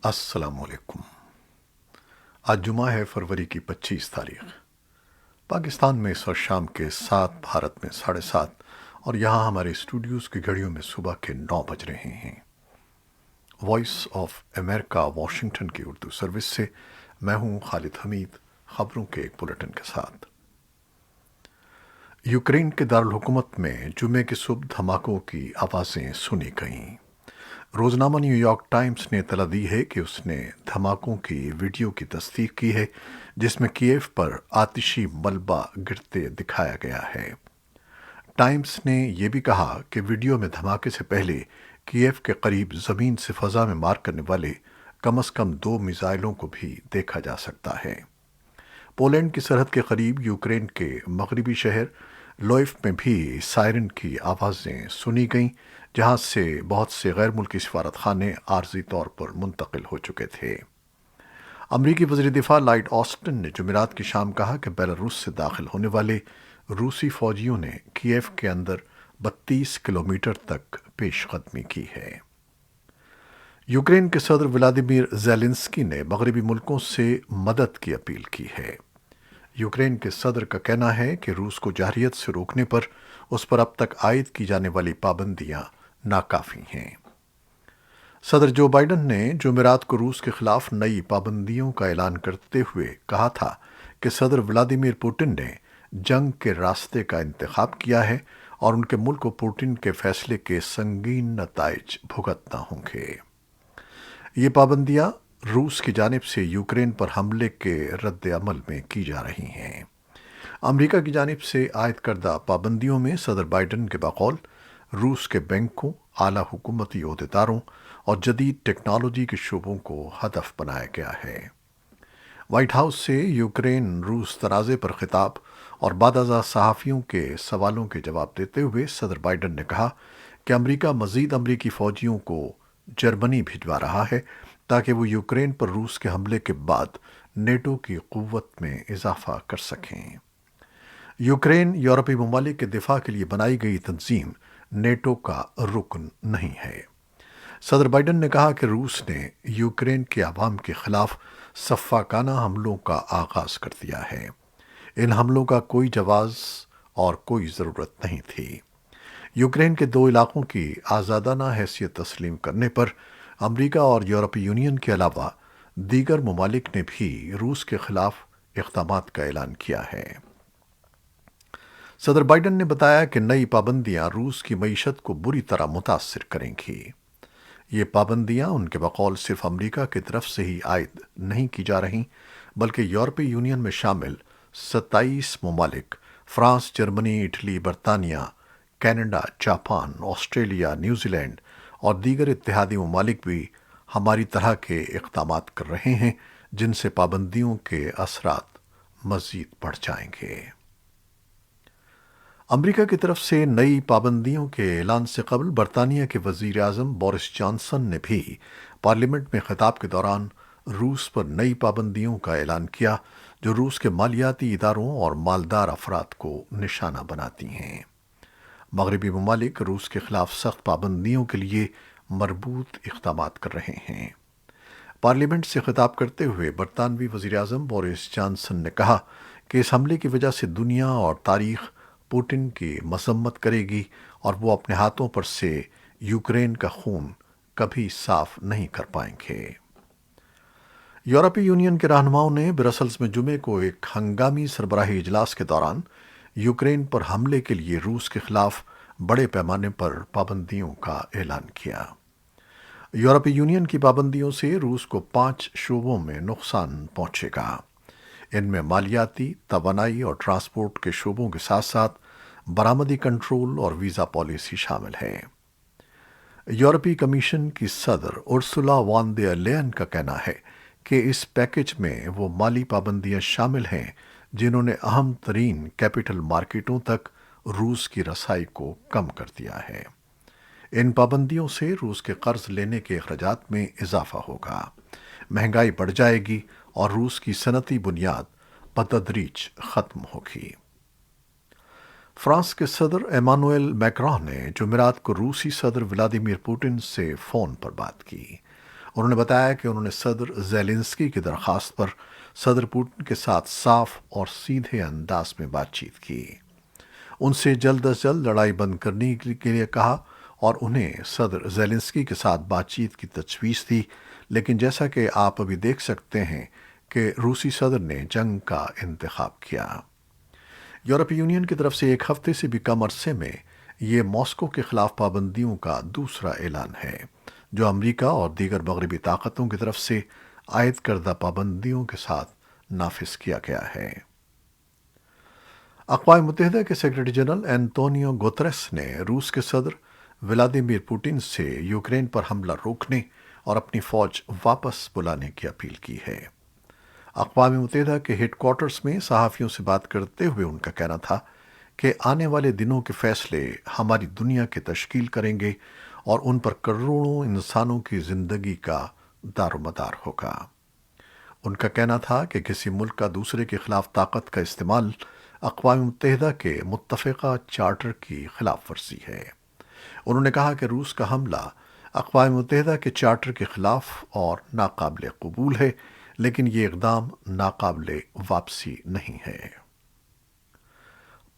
السلام علیکم۔ آج جمعہ ہے، فروری کی 25 تاریخ۔ پاکستان میں اس وقت شام کے 7، بھارت میں 7:30، اور یہاں ہمارے اسٹوڈیوز کی گھڑیوں میں صبح کے 9 بج رہے ہیں۔ وائس آف امریکہ واشنگٹن کی اردو سروس سے میں ہوں خالد حمید، خبروں کے ایک بلیٹن کے ساتھ۔ یوکرین کے دارالحکومت میں جمعے کی صبح دھماکوں کی آوازیں سنی گئیں۔ روزنامہ نیو یارک ٹائمز نے اطلاع دی ہے کہ اس نے دھماکوں کی ویڈیو کی تصدیق کی ہے، جس میں کیف پر آتشی ملبہ گرتے دکھایا گیا ہے۔ ٹائمز نے یہ بھی کہا کہ ویڈیو میں دھماکے سے پہلے کیف کے قریب زمین سے فضا میں مار کرنے والے کم از کم 2 میزائلوں کو بھی دیکھا جا سکتا ہے۔ پولینڈ کی سرحد کے قریب یوکرین کے مغربی شہر لوئف میں بھی سائرن کی آوازیں سنی گئیں، جہاں سے بہت سے غیر ملکی سفارت خانے عارضی طور پر منتقل ہو چکے تھے۔ امریکی وزیر دفاع لائٹ آسٹن نے جمعرات کی شام کہا کہ بیلاروس سے داخل ہونے والے روسی فوجیوں نے کیف کے اندر 32 کلومیٹر تک پیش قدمی کی ہے۔ یوکرین کے صدر ولادیمیر زیلنسکی نے مغربی ملکوں سے مدد کی اپیل کی ہے۔ یوکرین کے صدر کا کہنا ہے کہ روس کو جارحیت سے روکنے پر اس پر اب تک عائد کی جانے والی پابندیاں ناکافی ہیں۔ صدر جو بائیڈن نے جمعرات کو روس کے خلاف نئی پابندیوں کا اعلان کرتے ہوئے کہا تھا کہ صدر ولادیمیر پوٹن نے جنگ کے راستے کا انتخاب کیا ہے اور ان کے ملک کو پوٹن کے فیصلے کے سنگین نتائج بھگتنا ہوں گے۔ یہ پابندیاں روس کی جانب سے یوکرین پر حملے کے رد عمل میں کی جا رہی ہیں۔ امریکہ کی جانب سے عائد کردہ پابندیوں میں صدر بائیڈن کے بقول روس کے بینکوں، اعلیٰ حکومتی عہدیداروں اور جدید ٹیکنالوجی کے شعبوں کو ہدف بنایا گیا ہے۔ وائٹ ہاؤس سے یوکرین روس تنازع پر خطاب اور بعد ازاں صحافیوں کے سوالوں کے جواب دیتے ہوئے صدر بائیڈن نے کہا کہ امریکہ مزید امریکی فوجیوں کو جرمنی بھجوا رہا ہے تاکہ وہ یوکرین پر روس کے حملے کے بعد نیٹو کی قوت میں اضافہ کر سکیں۔ یوکرین یورپی ممالک کے دفاع کے لیے بنائی گئی تنظیم نیٹو کا رکن نہیں ہے۔ صدر بائیڈن نے کہا کہ روس نے یوکرین کے عوام کے خلاف سفاکانہ حملوں کا آغاز کر دیا ہے۔ ان حملوں کا کوئی جواز اور کوئی ضرورت نہیں تھی۔ یوکرین کے 2 علاقوں کی آزادانہ حیثیت تسلیم کرنے پر امریکہ اور یورپی یونین کے علاوہ دیگر ممالک نے بھی روس کے خلاف اقدامات کا اعلان کیا ہے۔ صدر بائیڈن نے بتایا کہ نئی پابندیاں روس کی معیشت کو بری طرح متاثر کریں گی۔ یہ پابندیاں ان کے بقول صرف امریکہ کی طرف سے ہی عائد نہیں کی جا رہیں، بلکہ یورپی یونین میں شامل 27 ممالک فرانس، جرمنی، اٹلی، برطانیہ، Canada, Japan, Australia, New Zealand اور دیگر اتحادی ممالک بھی ہماری طرح کے اقدامات کر رہے ہیں، جن سے پابندیوں کے اثرات مزید بڑھ جائیں گے۔ امریکہ کی طرف سے نئی پابندیوں کے اعلان سے قبل برطانیہ کے وزیر اعظم بورس جانسن نے بھی پارلیمنٹ میں خطاب کے دوران روس پر نئی پابندیوں کا اعلان کیا، جو روس کے مالیاتی اداروں اور مالدار افراد کو نشانہ بناتی ہیں۔ مغربی ممالک روس کے خلاف سخت پابندیوں کے لیے مربوط اقدامات کر رہے ہیں۔ پارلیمنٹ سے خطاب کرتے ہوئے برطانوی وزیر اعظم بورس جانسن نے کہا کہ اس حملے کی وجہ سے دنیا اور تاریخ پوٹن کی مذمت کرے گی اور وہ اپنے ہاتھوں پر سے یوکرین کا خون کبھی صاف نہیں کر پائیں گے۔ یورپی یونین کے رہنماؤں نے برسلز میں جمعے کو ایک ہنگامی سربراہی اجلاس کے دوران یوکرین پر حملے کے لیے روس کے خلاف بڑے پیمانے پر پابندیوں کا اعلان کیا۔ یورپی یونین کی پابندیوں سے روس کو 5 شعبوں میں نقصان پہنچے گا۔ ان میں مالیاتی، توانائی اور ٹرانسپورٹ کے شعبوں کے ساتھ ساتھ برآمدی کنٹرول اور ویزا پالیسی شامل ہے۔ یورپی کمیشن کی صدر ارسولا وان دیر لیئن کا کہنا ہے کہ اس پیکج میں وہ مالی پابندیاں شامل ہیں جنہوں نے اہم ترین کیپٹل مارکیٹوں تک روس کی رسائی کو کم کر دیا ہے۔ ان پابندیوں سے روس کے قرض لینے کے اخراجات میں اضافہ ہوگا، مہنگائی بڑھ جائے گی اور روس کی صنعتی بنیاد بتدریج ختم ہوگی۔ فرانس کے صدر ایمانوئل میکروں نے جمعرات کو روسی صدر ولادیمیر پوٹن سے فون پر بات کی۔ انہوں نے بتایا کہ انہوں نے صدر زیلنسکی کی درخواست پر صدر پوٹن کے ساتھ صاف اور سیدھے انداز میں بات چیت کی، ان سے جلد از جلد لڑائی بند کرنے کے لیے کہا اور انہیں صدر زیلنسکی کے ساتھ بات چیت کی تجویز دی، لیکن جیسا کہ آپ ابھی دیکھ سکتے ہیں کہ روسی صدر نے جنگ کا انتخاب کیا۔ یورپی یونین کی طرف سے ایک ہفتے سے بھی کم عرصے میں یہ ماسکو کے خلاف پابندیوں کا دوسرا اعلان ہے، جو امریکہ اور دیگر مغربی طاقتوں کی طرف سے عائد کردہ پابندیوں کے ساتھ نافذ کیا گیا ہے۔ اقوام متحدہ کے سیکرٹری جنرل اینٹونیو گوتریس نے روس کے صدر ولادیمیر پوٹن سے یوکرین پر حملہ روکنے اور اپنی فوج واپس بلانے کی اپیل کی ہے۔ اقوام متحدہ کے ہیڈ کوارٹرز میں صحافیوں سے بات کرتے ہوئے ان کا کہنا تھا کہ آنے والے دنوں کے فیصلے ہماری دنیا کی تشکیل کریں گے اور ان پر کروڑوں انسانوں کی زندگی کا دار و مدار ہوگا۔ ان کا کہنا تھا کہ کسی ملک کا دوسرے کے خلاف طاقت کا استعمال اقوام متحدہ کے متفقہ چارٹر کی خلاف ورزی ہے۔ انہوں نے کہا کہ روس کا حملہ اقوام متحدہ کے چارٹر کے خلاف اور ناقابل قبول ہے، لیکن یہ اقدام ناقابل واپسی نہیں ہے۔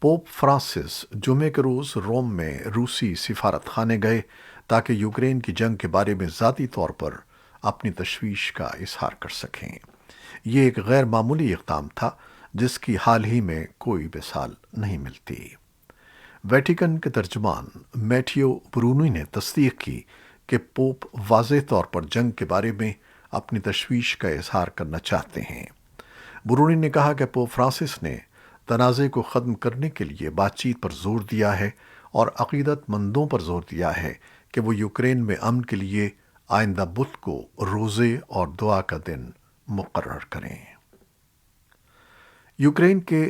پوپ فرانسس جمعے کے روز روم میں روسی سفارت خانے گئے تاکہ یوکرین کی جنگ کے بارے میں ذاتی طور پر اپنی تشویش کا اظہار کر سکیں۔ یہ ایک غیر معمولی اقدام تھا جس کی حال ہی میں کوئی مثال نہیں ملتی۔ ویٹیکن کے ترجمان میٹیو برونی نے تصدیق کی کہ پوپ واضح طور پر جنگ کے بارے میں اپنی تشویش کا اظہار کرنا چاہتے ہیں۔ برونی نے کہا کہ پوپ فرانسس نے تنازع کو ختم کرنے کے لیے بات چیت پر زور دیا ہے اور عقیدت مندوں پر زور دیا ہے کہ وہ یوکرین میں امن کے لیے آئندہ بدھ کو روزے اور دعا کا دن مقرر کریں۔ یوکرین کے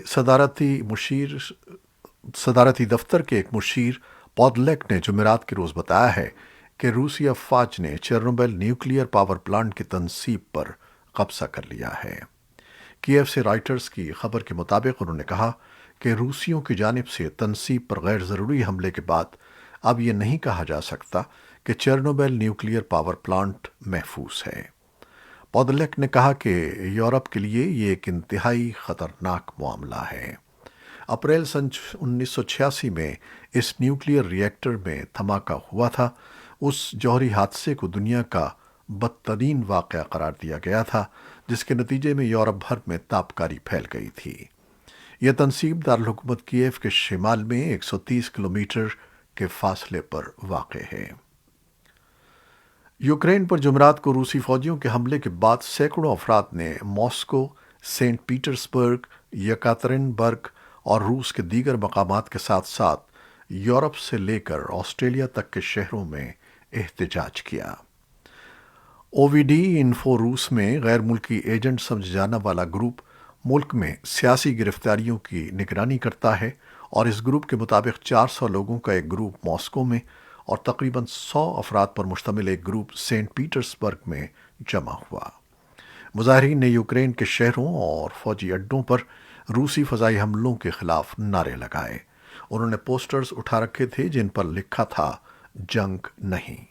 صدارتی دفتر کے ایک مشیر پودلیک نے جمعرات کے روز بتایا ہے کہ روسی افواج نے چیرنوبل نیوکلیئر پاور پلانٹ کی تنصیب پر قبضہ کر لیا ہے۔ کیف سے رائٹرز کی خبر کے مطابق انہوں نے کہا کہ روسیوں کی جانب سے تنصیب پر غیر ضروری حملے کے بعد اب یہ نہیں کہا جا سکتا کہ چیرنوبل نیوکلیئر پاور پلانٹ محفوظ ہے۔ پودلیک نے کہا کہ یورپ کے لیے یہ ایک انتہائی خطرناک معاملہ ہے۔ اپریل سن 1986 میں اس نیوکلیئر ری ایکٹر میں دھماکہ ہوا تھا۔ اس جوہری حادثے کو دنیا کا بدترین واقعہ قرار دیا گیا تھا، جس کے نتیجے میں یورپ بھر میں تابکاری پھیل گئی تھی۔ یہ تنصیب دارالحکومت کیف کے شمال میں 130 کلومیٹر کے فاصلے پر واقع ہے۔ یوکرین پر جمعرات کو روسی فوجیوں کے حملے کے بعد سینکڑوں افراد نے ماسکو، سینٹ پیٹرزبرگ، یکاترین برگ اور روس کے دیگر مقامات کے ساتھ ساتھ یورپ سے لے کر آسٹریلیا تک کے شہروں میں احتجاج کیا۔ او وی ڈی انفو روس میں غیر ملکی ایجنٹ سمجھا جانے والا گروپ ملک میں سیاسی گرفتاریوں کی نگرانی کرتا ہے اور اس گروپ کے مطابق 400 لوگوں کا ایک گروپ ماسکو میں اور تقریباً 100 افراد پر مشتمل ایک گروپ سینٹ پیٹرزبرگ میں جمع ہوا۔ مظاہرین نے یوکرین کے شہروں اور فوجی اڈوں پر روسی فضائی حملوں کے خلاف نعرے لگائے۔ انہوں نے پوسٹرز اٹھا رکھے تھے جن پر لکھا تھا جنگ نہیں۔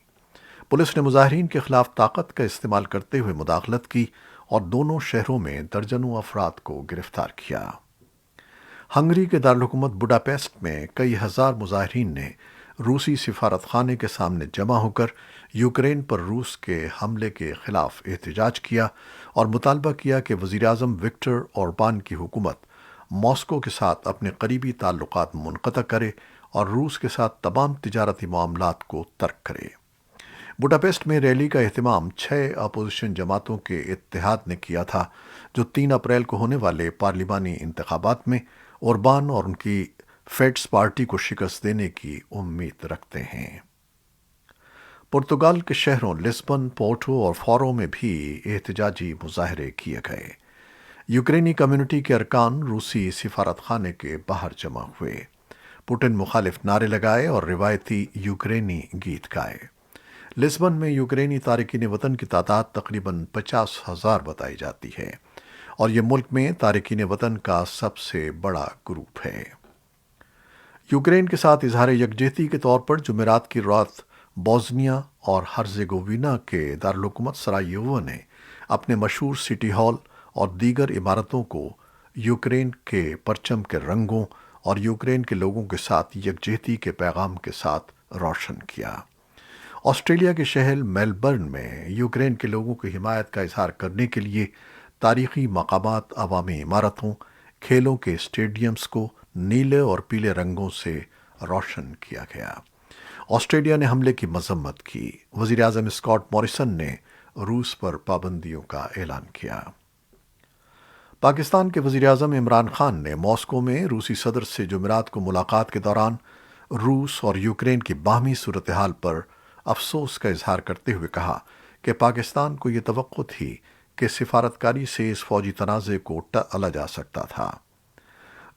پولیس نے مظاہرین کے خلاف طاقت کا استعمال کرتے ہوئے مداخلت کی اور دونوں شہروں میں درجنوں افراد کو گرفتار کیا۔ ہنگری کے دارالحکومت بڈاپیسٹ میں کئی ہزار مظاہرین نے روسی سفارت خانے کے سامنے جمع ہو کر یوکرین پر روس کے حملے کے خلاف احتجاج کیا اور مطالبہ کیا کہ وزیراعظم وکٹر اوربان کی حکومت ماسکو کے ساتھ اپنے قریبی تعلقات منقطع کرے اور روس کے ساتھ تمام تجارتی معاملات کو ترک کرے۔ بڈاپیسٹ میں ریلی کا اہتمام 6 اپوزیشن جماعتوں کے اتحاد نے کیا تھا، جو 3 اپریل کو ہونے والے پارلیمانی انتخابات میں اوربان اور ان کی فیڈس پارٹی کو شکست دینے کی امید رکھتے ہیں۔ پرتگال کے شہروں لسبن، پورٹو اور فارو میں بھی احتجاجی مظاہرے کیے گئے۔ یوکرینی کمیونٹی کے ارکان روسی سفارت خانے کے باہر جمع ہوئے، پوٹن مخالف نعرے لگائے اور روایتی یوکرینی گیت گائے۔ لسبن میں یوکرینی تارکین وطن کی تعداد تقریباً 50,000 بتائی جاتی ہے اور یہ ملک میں تارکین وطن کا سب سے بڑا گروپ ہے۔ یوکرین کے ساتھ اظہار یکجہتی کے طور پر جمعرات کی رات بوسنیا اور ہرزیگووینا کے دارالحکومت سرایوو نے اپنے مشہور سٹی ہال اور دیگر عمارتوں کو یوکرین کے پرچم کے رنگوں اور یوکرین کے لوگوں کے ساتھ یکجہتی کے پیغام کے ساتھ روشن کیا۔ آسٹریلیا کے شہر میلبرن میں یوکرین کے لوگوں کی حمایت کا اظہار کرنے کے لیے تاریخی مقامات، عوامی عمارتوں، کھیلوں کے اسٹیڈیمز کو نیلے اور پیلے رنگوں سے روشن کیا گیا۔ آسٹریلیا نے حملے کی مذمت کی۔ وزیر اعظم اسکاٹ موریسن نے روس پر پابندیوں کا اعلان کیا۔ پاکستان کے وزیر اعظم عمران خان نے ماسکو میں روسی صدر سے جمعرات کو ملاقات کے دوران روس اور یوکرین کی باہمی صورتحال پر افسوس کا اظہار کرتے ہوئے کہا کہ پاکستان کو یہ توقع تھی کہ سفارتکاری سے اس فوجی تنازع کو ٹالا جا سکتا تھا۔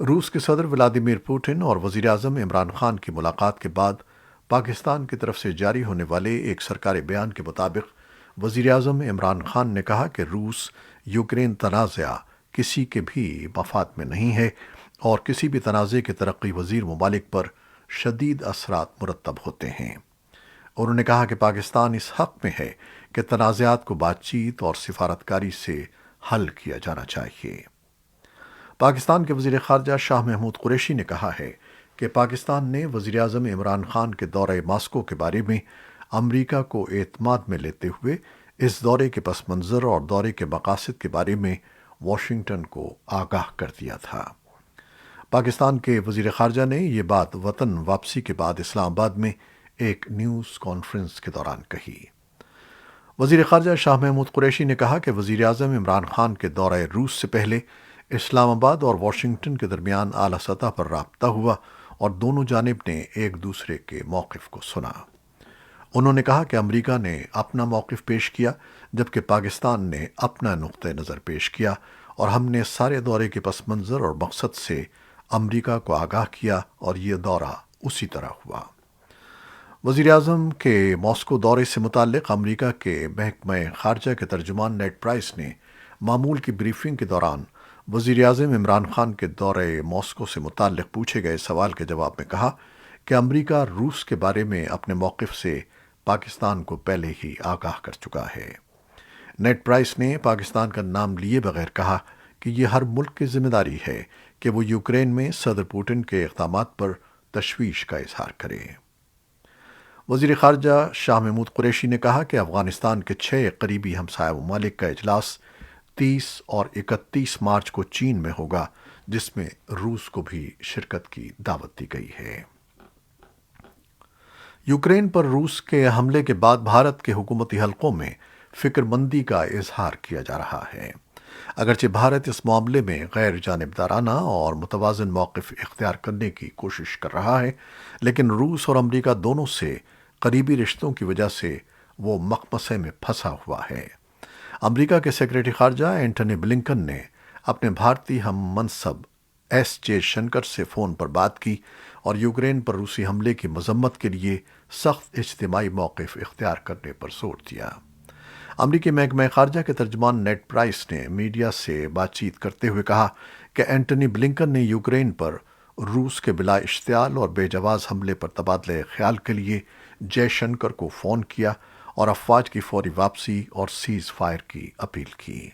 روس کے صدر ولادیمیر پوٹن اور وزیر اعظم عمران خان کی ملاقات کے بعد پاکستان کی طرف سے جاری ہونے والے ایک سرکاری بیان کے مطابق وزیر اعظم عمران خان نے کہا کہ روس یوکرین تنازع کسی کے بھی مفاد میں نہیں ہے اور کسی بھی تنازع کے ترقی پذیر ممالک پر شدید اثرات مرتب ہوتے ہیں۔ انہوں نے کہا کہ پاکستان اس حق میں ہے کہ تنازعات کو بات چیت اور سفارتکاری سے حل کیا جانا چاہیے۔ پاکستان کے وزیر خارجہ شاہ محمود قریشی نے کہا ہے کہ پاکستان نے وزیر اعظم عمران خان کے دورہ ماسکو کے بارے میں امریکہ کو اعتماد میں لیتے ہوئے اس دورے کے پس منظر اور دورے کے مقاصد کے بارے میں واشنگٹن کو آگاہ کر دیا تھا۔ پاکستان کے وزیر خارجہ نے یہ بات وطن واپسی کے بعد اسلام آباد میں ایک نیوز کانفرنس کے دوران کہی۔ وزیر خارجہ شاہ محمود قریشی نے کہا کہ وزیر اعظم عمران خان کے دورہ روس سے پہلے اسلام آباد اور واشنگٹن کے درمیان اعلیٰ سطح پر رابطہ ہوا اور دونوں جانب نے ایک دوسرے کے موقف کو سنا۔ انہوں نے کہا کہ امریکہ نے اپنا موقف پیش کیا جبکہ پاکستان نے اپنا نقطہ نظر پیش کیا اور ہم نے سارے دورے کے پس منظر اور مقصد سے امریکہ کو آگاہ کیا اور یہ دورہ اسی طرح ہوا۔ وزیر اعظم کے ماسکو دورے سے متعلق امریکہ کے محکمہ خارجہ کے ترجمان نیڈ پرائس نے معمول کی بریفنگ کے دوران وزیر اعظم عمران خان کے دورہ ماسکو سے متعلق پوچھے گئے سوال کے جواب میں کہا کہ امریکہ روس کے بارے میں اپنے موقف سے پاکستان کو پہلے ہی آگاہ کر چکا ہے۔ نیڈ پرائس نے پاکستان کا نام لیے بغیر کہا کہ یہ ہر ملک کی ذمہ داری ہے کہ وہ یوکرین میں صدر پوٹن کے اقدامات پر تشویش کا اظہار کرے۔ وزیر خارجہ شاہ محمود قریشی نے کہا کہ افغانستان کے 6 قریبی ہمسایہ ممالک کا اجلاس 30 اور 31 مارچ کو چین میں ہوگا، جس میں روس کو بھی شرکت کی دعوت دی گئی ہے۔ یوکرین پر روس کے حملے کے بعد بھارت کے حکومتی حلقوں میں فکر مندی کا اظہار کیا جا رہا ہے۔ اگرچہ بھارت اس معاملے میں غیر جانبدارانہ اور متوازن موقف اختیار کرنے کی کوشش کر رہا ہے، لیکن روس اور امریکہ دونوں سے قریبی رشتوں کی وجہ سے وہ مخمصے میں پھنسا ہوا ہے۔ امریکہ کے سیکریٹری خارجہ اینٹونی بلنکن نے اپنے بھارتی ہم منصب ایس جے شنکر سے فون پر بات کی اور یوکرین پر روسی حملے کی مذمت کے لیے سخت اجتماعی موقف اختیار کرنے پر زور دیا۔ امریکی محکمہ خارجہ کے ترجمان نیڈ پرائس نے میڈیا سے بات چیت کرتے ہوئے کہا کہ اینٹونی بلنکن نے یوکرین پر روس کے بلا اشتعال اور بے جواز حملے پر تبادلہ خیال کے لیے جے شنکر کو فون کیا اور افواج کی فوری واپسی اور سیز فائر کی اپیل کی۔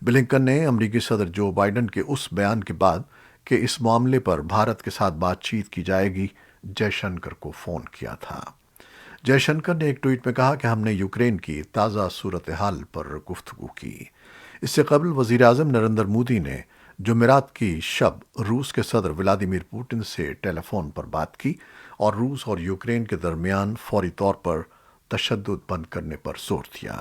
بلنکن نے امریکی صدر جو بائیڈن کے اس بیان کے بعد کہ اس معاملے پر بھارت کے ساتھ بات چیت کی جائے گی، جے شنکر کو فون کیا تھا۔ جے شنکر نے ایک ٹویٹ میں کہا کہ ہم نے یوکرین کی تازہ صورتحال پر گفتگو کی۔ اس سے قبل وزیر اعظم نریندر مودی نے جمعرات کی شب روس کے صدر ولادیمیر پوٹن سے ٹیلی فون پر بات کی اور روس اور یوکرین کے درمیان فوری طور پر تشدد بند کرنے پر زور دیا۔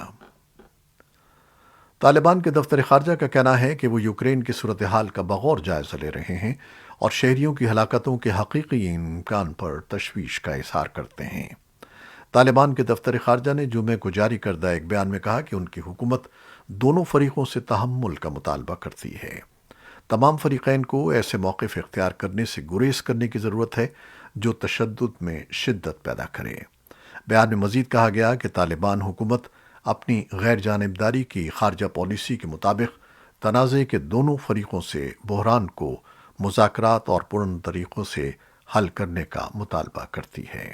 طالبان کے دفتر خارجہ کا کہنا ہے کہ وہ یوکرین کی صورتحال کا بغور جائزہ لے رہے ہیں اور شہریوں کی ہلاکتوں کے حقیقی امکان پر تشویش کا اظہار کرتے ہیں۔ طالبان کے دفتر خارجہ نے جمعے کو جاری کردہ ایک بیان میں کہا کہ ان کی حکومت دونوں فریقوں سے تحمل کا مطالبہ کرتی ہے۔ تمام فریقین کو ایسے موقف اختیار کرنے سے گریز کرنے کی ضرورت ہے جو تشدد میں شدت پیدا کرے۔ بیان میں مزید کہا گیا کہ طالبان حکومت اپنی غیر جانبداری کی خارجہ پالیسی کے مطابق تنازع کے دونوں فریقوں سے بحران کو مذاکرات اور پرامن طریقوں سے حل کرنے کا مطالبہ کرتی ہے۔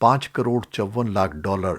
$5,54,00,000